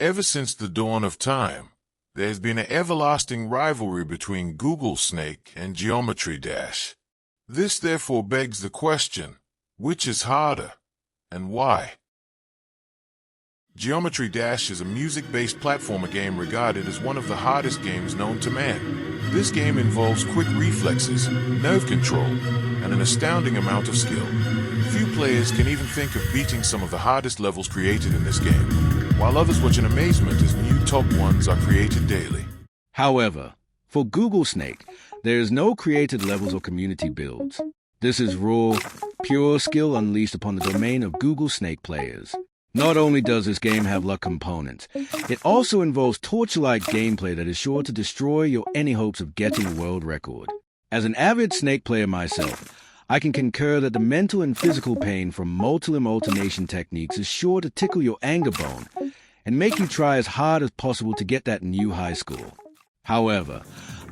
Ever since the dawn of time, there has been an everlasting rivalry between Google Snake and Geometry Dash. This therefore begs the question, which is harder, and why? Geometry Dash is a music-based platformer game regarded as one of the hardest games known to man. This game involves quick reflexes, nerve control, and an astounding amount of skill. Few players can even think of beating some of the hardest levels created in this game, while others watch in amazement as new top ones are created daily. However, for Google Snake, there is no created levels or community builds. This is raw, pure skill unleashed upon the domain of Google Snake players. Not only does this game have luck components, it also involves torture-like gameplay that is sure to destroy your any hopes of getting a world record. As an avid Snake player myself, I can concur that the mental and physical pain from multiple alternation techniques is sure to tickle your anger bone and make you try as hard as possible to get that new high score. However,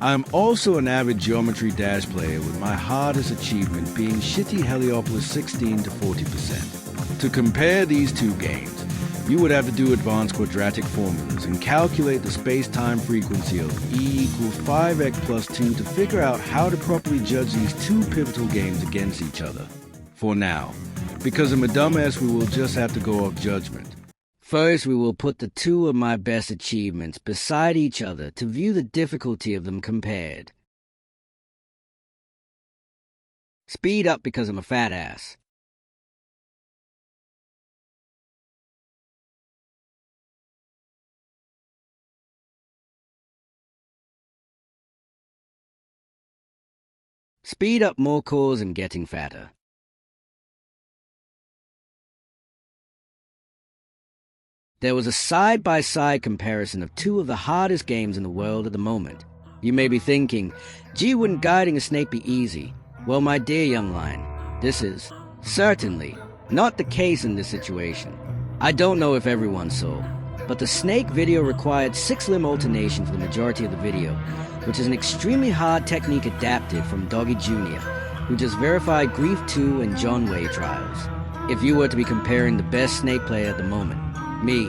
I am also an avid Geometry Dash player with my hardest achievement being shitty Heliopolis 16 to 40%. To compare these two games, you would have to do advanced quadratic formulas and calculate the space-time frequency of E equals 5x plus 2 to figure out how to properly judge these two pivotal games against each other. For now, because I'm a dumbass, we will just have to go off judgment. First, we will put the two of my best achievements beside each other to view the difficulty of them compared. Speed up because I'm a fat ass. Speed up more cores and getting fatter. There was a side-by-side comparison of two of the hardest games in the world at the moment. You may be thinking, gee, wouldn't guiding a snake be easy? Well, my dear young lion, this is certainly not the case in this situation. I don't know if everyone saw, but the snake video required 6-limb alternation for the majority of the video, which is an extremely hard technique adapted from Doggy Jr., who just verified Grief 2 and John Way trials. If you were to be comparing the best snake player at the moment, me,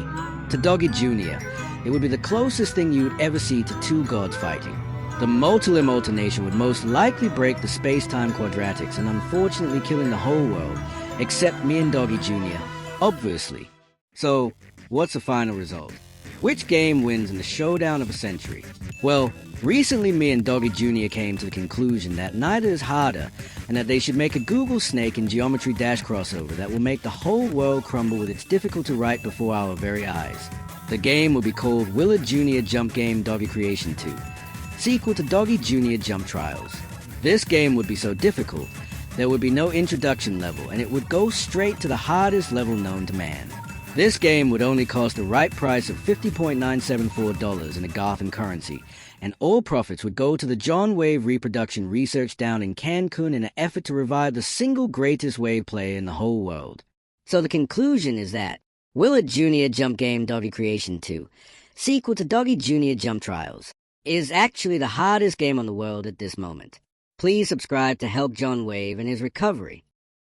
to Doggy Jr., it would be the closest thing you would ever see to two gods fighting. The multi-limb alternation would most likely break the space-time quadratics and unfortunately killing the whole world, except me and Doggy Jr., obviously. So, what's the final result? Which game wins in the showdown of a century? Well, recently me and Doggy Jr. came to the conclusion that neither is harder and that they should make a Google Snake and Geometry Dash crossover that will make the whole world crumble with its difficult-to-write before our very eyes. The game will be called Willard Jr. Jump Game Doggy Creation 2, sequel to Doggy Jr. Jump Trials. This game would be so difficult, there would be no introduction level and it would go straight to the hardest level known to man. This game would only cost the right price of $50.974 in a Gotham currency, and all profits would go to the John Wave reproduction research down in Cancun in an effort to revive the single greatest wave player in the whole world. So the conclusion is that Willard Jr. Jump Game Doggy Creation 2, sequel to Doggy Jr. Jump Trials, is actually the hardest game on the world at this moment. Please subscribe to help John Wave in his recovery.